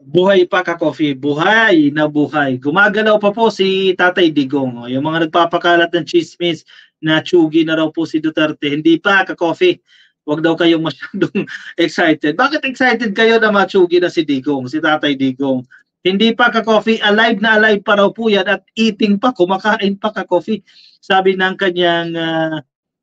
Buhay pa ka-coffee, buhay na buhay. Gumagalaw pa po si Tatay Digong. Yung mga nagpapakalat ng chismis na tsugi na raw po si Duterte, hindi pa ka-coffee. Huwag daw kayong masyadong excited. Bakit excited kayo na matsugi na si Digong, si Tatay Digong? Hindi pa ka-coffee, alive na alive pa raw po yan at eating pa, kumakain pa ka-coffee. Sabi ng kanyang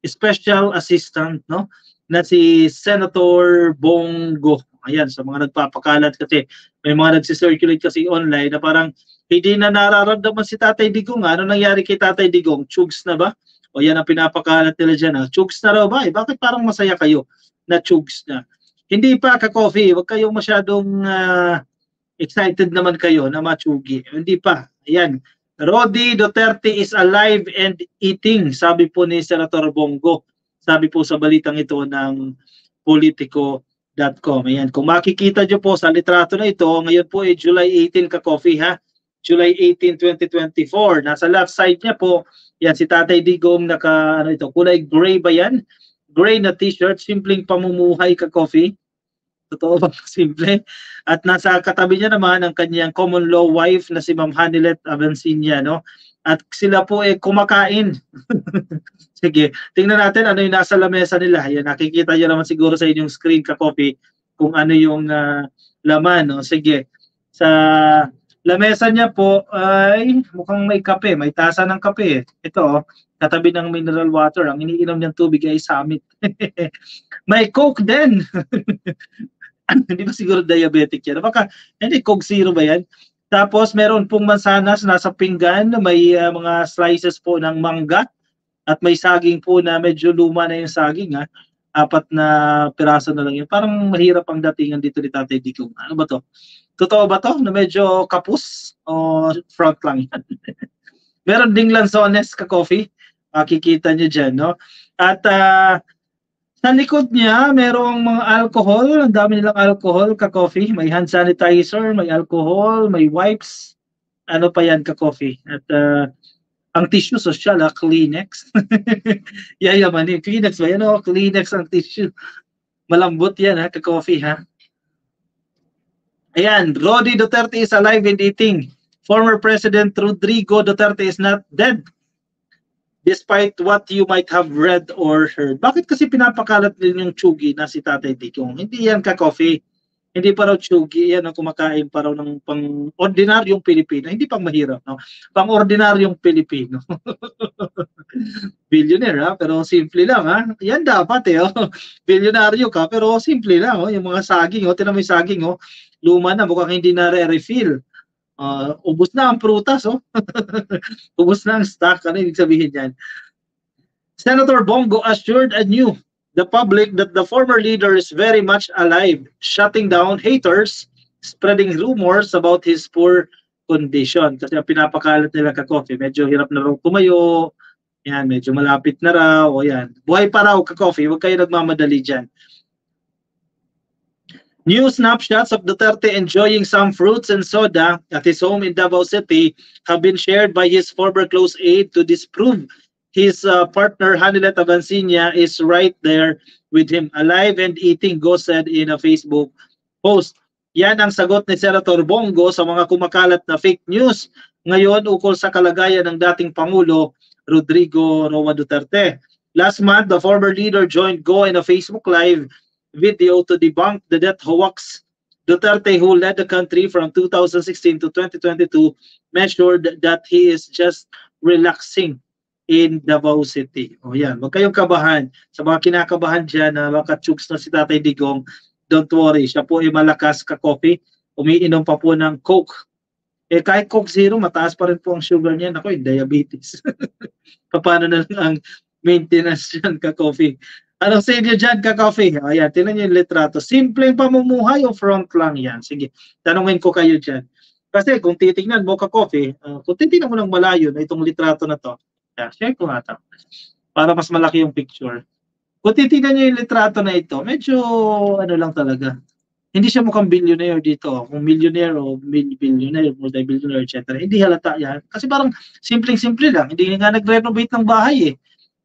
special assistant, no? Na si Senator Bongo. Ayan, sa mga nagpapakalat kasi may mga nagsisirculate kasi online na parang hindi na nararamdaman si Tatay Digong. Ano nangyari kay Tatay Digong? Chugs na ba? O yan ang pinapakalat nila dyan. Chugs na raw ba? Bakit parang masaya kayo na chugs na? Hindi pa ka-coffee. Huwag kayong masyadong excited naman kayo na matsugi. Hindi pa. Ayan. Rodi Duterte is alive and eating, sabi po ni Senator Bongo. Sabi po sa balitang ito ng Politico.com. Ayan, kung makikita nyo po sa litrato na ito, ngayon po ay July 18 ka-coffee ha. July 18, 2024. Nasa left side niya po, yan si Tatay Digong naka, ano ito, kulay gray ba yan? Gray na t-shirt, simpleng pamumuhay ka-coffee. Totoo bang simple? At nasa katabi niya naman ang kanyang common law wife na si Ma'am Hanilet Avancilla, no? At sila po ay kumakain. Sige, tingnan natin ano yung nasa lamesa nila. Yan, nakikita niyo naman siguro sa inyong screen ka-coffee kung ano yung laman, no? Sige. Sa lamesa niya po ay mukhang may kape, may tasa ng kape. Ito, oh, katabi ng mineral water. Ang iniinom niyang tubig ay Summit. May Coke din. Hindi ba siguro diabetic yan? Baka, hindi, Coke Zero ba yan? Tapos meron pong mansanas nasa pinggan, may mga slices po ng mangga at may saging po na medyo luma na yung saging ha. 4 na piraso na lang yun. Parang mahirap ang datingan dito ni Tatay Digong. Ano ba to? Totoo ba to na medyo kapus o front lang yan? Meron ding lansones ka-coffee. Makikita nyo dyan, no? At sa likod niya, merong mga alcohol. Ang dami nilang alcohol, ka-coffee. May hand sanitizer, may alcohol, may wipes. Ano pa yan, ka-coffee. At ang tissue social, Kleenex. Yayaman eh. Kleenex ba yan? O, Kleenex ang tissue. Malambot yan, ha, ka-coffee, ha? Ayan, Rodi Duterte is alive and eating. Former President Rodrigo Duterte is not dead, despite what you might have read or heard. Bakit kasi pinapakalat din yung tsugi na si Tatay Digong? Hindi yan ka-coffee. Hindi pa raw tsugi. Yan ang kumakain pa raw ng pang-ordinaryong Pilipino. Hindi pang mahirap, no? Pang-ordinaryong Pilipino. Billionaire, ha? Pero simple lang, ha? Yan dapat, eh. Oh. Bilyonaryo ka, pero simple lang. Oh. Yung mga saging, oh. Tinan mo yung saging, oh. Luma na, mukhang hindi na re-refill. Ubus na ang prutas, oh. Ubus na ang stock. Ano ibig sabihin yan? Senator Bongo assured anew the public that the former leader is very much alive, shutting down haters, spreading rumors about his poor condition. Kasi ang pinapakalat nila ka-coffee, medyo hirap na raw tumayo, yan, medyo malapit na raw, o yan. Buhay pa raw ka-coffee, huwag kayo nagmamadali dyan. New snapshots of Duterte enjoying some fruits and soda at his home in Davao City have been shared by his former close aide to disprove his partner Hanilet Avancilla is right there with him, alive and eating, Go said in a Facebook post. Yan ang sagot ni Senator Bongo sa mga kumakalat na fake news ngayon ukol sa kalagayan ng dating Pangulo Rodrigo Roa Duterte. Last month, the former leader joined Go in a Facebook Live video to debunk the death hoax. Duterte, who led the country from 2016 to 2022, measured that he is just relaxing in Davao City. O yan, huwag kayong kabahan. Sa mga kinakabahan dyan na baka chuks na si Tatay Digong, don't worry, siya po ay malakas ka-coffee, umiinom pa po ng Coke. Eh kahit Coke Zero, mataas pa rin po ang sugar niya. Ako, diabetes. Paano na lang ang maintenance yan ka-coffee? Anong sa inyo dyan, ka-coffee? Ayan, tinan nyo yung litrato. Simpleng pamumuhay o front lang yan? Sige, tanungin ko kayo dyan. Kasi kung titingnan mo, ka-coffee, kung titingnan mo ng malayo na itong litrato na to, share ko nga ito, para mas malaki yung picture. Kung titingnan nyo yung litrato na ito, medyo ano lang talaga. Hindi siya mukhang billionaire dito. Kung millionaire o billionaire, multi-billionaire, etc. Hindi halata yan. Kasi parang simpleng-simple lang. Hindi nga nag-renovate ng bahay eh.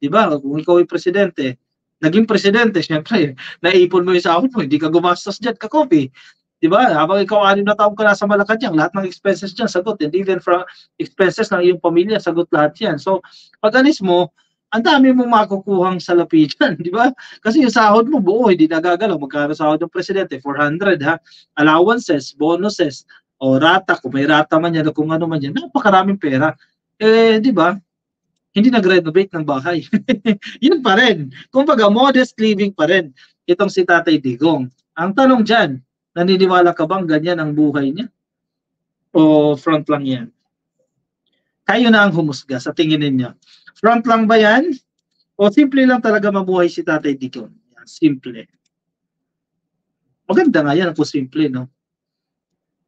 Diba? Kung ikaw ay presidente, naging presidente, syempre, naipon mo yung sahod mo, hindi ka gumastos dyan, ka-coffee. Di ba? Habang ikaw 6 na taon ka nasa Malacanang, lahat ng expenses dyan, sagot. And even from expenses ng iyong pamilya, sagot lahat yan. So, pag alis mo, ang dami mong makukuhang salapi dyan, di ba? Kasi yung sahod mo buo, hindi nagagalaw. Magkano sahod ng presidente? 400, ha? Allowances, bonuses, o rata, kung may rata man yan, o kung ano man yan, napakaraming pera. Eh, di ba? Hindi nag-renovate ng bahay. Yun pa rin. Kumbaga, modest living pa rin. Itong si Tatay Digong. Ang tanong dyan, naniniwala ka bang ganyan ang buhay niya? O front lang yan? Kayo na ang humusga sa tingin ninyo. Front lang ba yan? O simple lang talaga mabuhay si Tatay Digong? Yan, simple. Maganda nga yan kung simple, no?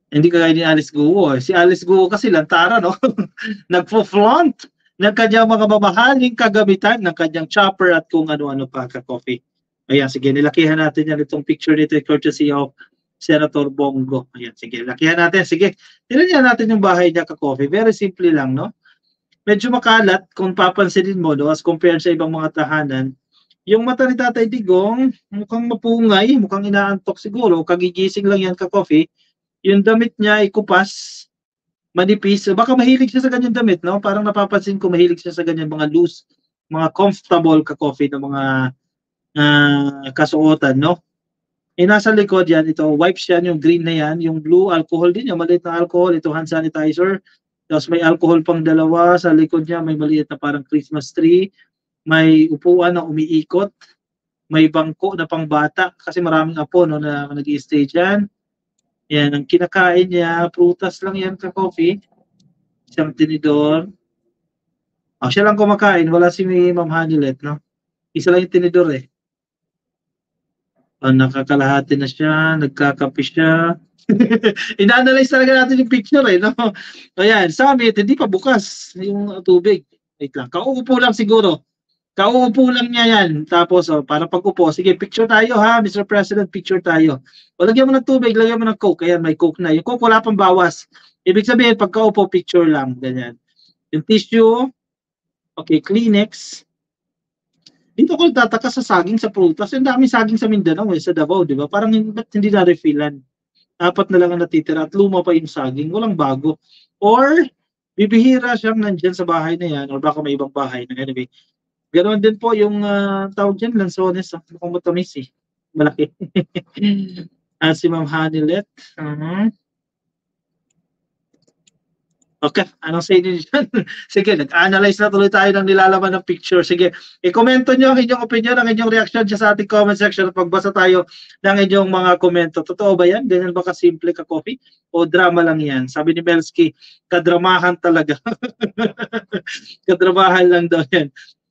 Hindi kagaya ni Alice Guo. Si Alice Guo kasi lantara, no? Nagpo-flaunt ng kanyang mga mamahaling kagamitan ng kanyang chopper at kung ano-ano pa ka-coffee. Ayan, sige, nilakihan natin yan itong picture nito, courtesy of Senator Bongo. Ayan, sige, lakihan natin. Sige, tingnan natin yung bahay niya ka-coffee. Very simple lang, no? Medyo makalat kung papansinin mo, no, as compared sa ibang mga tahanan. Yung mata ni Tatay Digong, mukhang mapungay, mukhang inaantok siguro, kagigising lang yan ka-coffee. Yung damit niya ay kupas, manipis. Baka mahilig siya sa ganyan damit, no? Parang napapansin ko mahilig siya sa ganyan mga loose, mga comfortable ka-coffee na mga kasuotan, no? Eh, nasa likod yan, ito, wipes yan, yung green na yan, yung blue, alcohol din, yung maliit na alcohol, ito hand sanitizer, tapos may alcohol pang dalawa, sa likod niya may maliit na parang Christmas tree, may upuan na umiikot, may bangko na pang bata, kasi maraming apo, no, na nag-i-stay dyan. Yan, ang kinakain niya, prutas lang yan ka-coffee. Isang tinidor. Oh, siya lang kumakain, wala si Ma'am Hanilet, no? Isa lang yung tinidor eh. Oh, nakakalahati na siya, nagkakape siya. Ina-analyze talaga natin yung picture eh, no? Ayan, summit, hindi pa bukas yung tubig. Wait lang, kauupo lang siguro. Kauupo lang niya yan. Tapos, oh, para pag-upo, sige, picture tayo ha, Mr. President, picture tayo. O, lagyan mo ng tubig, lagyan mo ng Coke. Ayan, may Coke na. Yung Coke wala pang bawas. Ibig sabihin, pagkaupo, picture lang. Ganyan. Yung tissue, okay, Kleenex. Dito ko tataka sa saging sa prutas. Ang daming saging sa Mindanao, sa Davao, di ba? Parang hindi na-refillan. 4 na lang ang natitira at luma pa yung saging. Walang bago. Or, bibihira siyang nandyan sa bahay na yan or baka may ibang bahay na anyway. Ganoon din po yung tawag dyan, lansones. Mukhang matamis eh. Malaki. Si Ma'am Hanilet. Okay, anong say niyo dyan? Sige, nag-analyze na tuloy tayo ng nilalaman ng picture. Sige, i-komento nyo ang inyong opinion, ang inyong reaction dyan sa ating comment section at pagbasa tayo ng inyong mga komento. Totoo ba yan? Ganyan ba ka-simple ka-coffee? O drama lang yan? Sabi ni Melsky, kadramahan talaga. Kadramahan lang daw yan.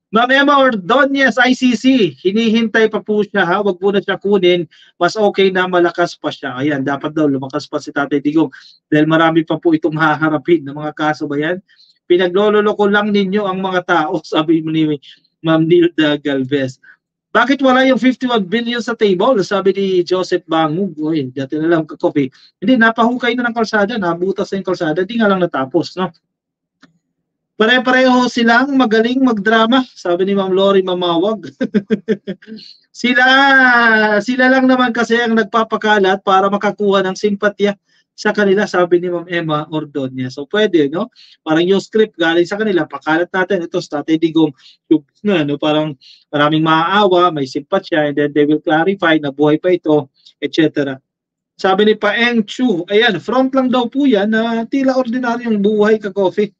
Ma'am Emma Ordonez, ICC, hinihintay pa po siya ha, wag po na siya kunin, mas okay na malakas pa siya. Ayan, dapat daw lumakas pa si Tatay Digong dahil marami pa po itong haharapin ng mga kaso ba yan? Pinaglololoko lang ninyo ang mga tao, sabi ni Ma'am Nilda Galvez. Bakit wala yung 51 billion sa table? Sabi ni Joseph Bangug. Uy, dati na lang ka-coffee. Hindi, napahukay na ng kalsada, nabutas na yung kalsada, di nga lang natapos, no? Pare-pareho silang magaling magdrama, sabi ni Ma'am Lori Mamawag. sila lang naman kasi ang nagpapakalat para makakuha ng simpatya sa kanila, sabi ni Ma'am Emma Ordonez. So pwede, no? Parang yung script galing sa kanila, pakalat natin ito sa Tatay Digong, no? Parang maraming maaawa, may simpatya, and then they will clarify na buhay pa ito, etc. Sabi ni Paeng Chu, ayan, front lang daw po yan na tila ordinaryong buhay ka-coffee.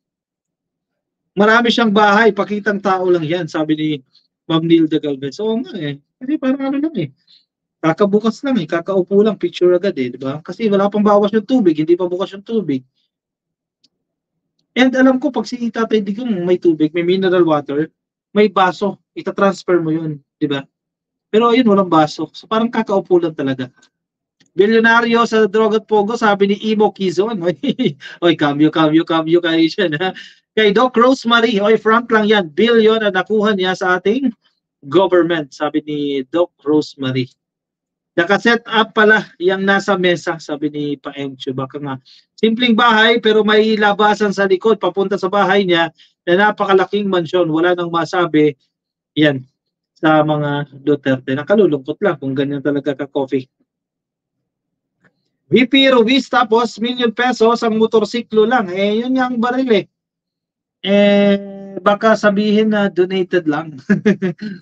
Marami siyang bahay, pakitang tao lang yan, sabi ni Ma'am Nilda Galvez. Oo nga eh. Kasi parang ano lang eh. Kakabukas lang eh, kakaupo lang, picture agad eh, di ba? Kasi wala pang bawas yung tubig, hindi pa bukas yung tubig. And alam ko, pag si Tatay Digong may tubig, may mineral water, may baso, itatransfer mo yun, di ba? Pero ayun, walang baso. So parang kakaupo lang talaga. Bilyonaryo sa Drog at Pogo, sabi ni Imo Kizon. Oy, cambio kayo siya na. Kay Doc Rosemary, oy, front lang yan, billion na nakuha niya sa ating government, sabi ni Doc Rosemary. Nakaset up pala yung nasa mesa, sabi ni Paemcho. Baka nga, simpleng bahay pero may labasan sa likod, papunta sa bahay niya na napakalaking mansyon. Wala nang masabi yan sa mga Duterte. Nakalulungkot lang kung ganyan talaga ka-coffee. VP Ruiz, tapos ₱1,000,000 ang motorsiklo lang. Eh, yun nga ang baril eh. Baka sabihin na donated lang.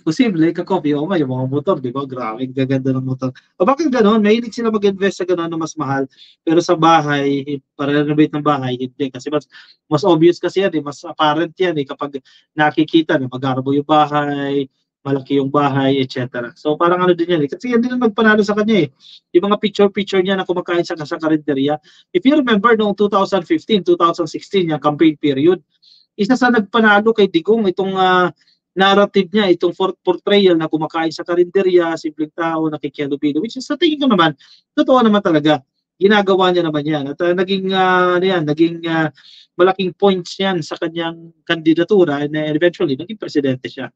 Posible, ka-coffee. Oo nga, yung mga motor, di ba? Grabe, gaganda ng motor. O bakit gano'n? Mahilig sila mag-invest sa gano'n na mas mahal. Pero sa bahay, para renovate ng bahay, hindi. Kasi mas obvious kasi yan eh. Mas apparent yan eh. Kapag nakikita na mag-arbo yung bahay, malaki yung bahay, etc. So parang ano din yan eh. Kasi yan din ang nagpanalo sa kanya eh. Yung mga picture-picture niya na kumakain siya sa karinderya. If you remember, noong 2015, 2016, yung campaign period, isa sa nagpanalo kay Digong itong narrative niya, itong portrayal na kumakain sa karinderya, simpleng tao, nakikihalubilo, which is sa tingin ko naman, totoo naman talaga. Ginagawa niya naman yan. At naging malaking points yan sa kanyang kandidatura and eventually naging presidente siya.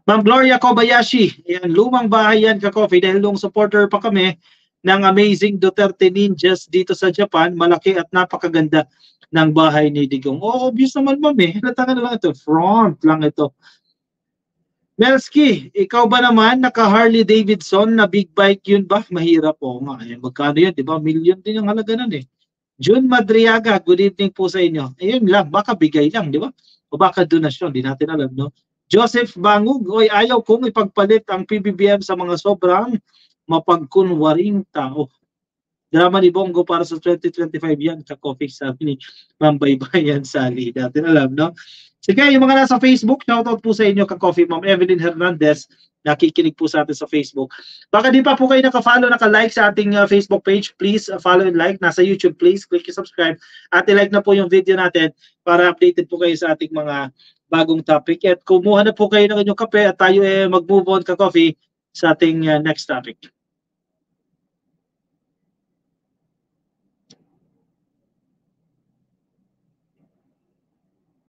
Ma'am Gloria Kobayashi, yan, lumang bahay yan ka-coffee dahil nung supporter pa kami ng Amazing Duterte Ninjas dito sa Japan, malaki at napakaganda ng bahay ni Digong. Oh, obvious naman ma'am eh. Halata na lang ito. Front lang ito. Melski, ikaw ba naman naka-Harley Davidson na big bike yun ba? Mahirap po nga. Eh, magkano yun? Diba? Million din yung halaga nun eh. June Madriaga, good evening po sa inyo. Ayun lang, baka bigay lang, di ba? O baka donasyon, di natin alam, no? Joseph Bangug, oy, ayaw kong ipagpalit ang PBBM sa mga sobrang mapagkunwaring tao. Drama ni Bongo para sa 2025 yan, ka-coffee sabi ni Ma'am Baybayan Sally. Natin alam, no? Sige, yung mga nasa Facebook, shoutout po sa inyo, ka-coffee, Ma'am Evelyn Hernandez, nakikinig po sa atin sa Facebook. Baka di pa po kayo naka-follow, naka-like sa ating Facebook page, please follow and like. Nasa YouTube, please click and subscribe. At i-like na po yung video natin para updated po kayo sa ating mga bagong topic. At kumuha na po kayo ng inyong kape at tayo mag-move on, ka-coffee, sa ating next topic.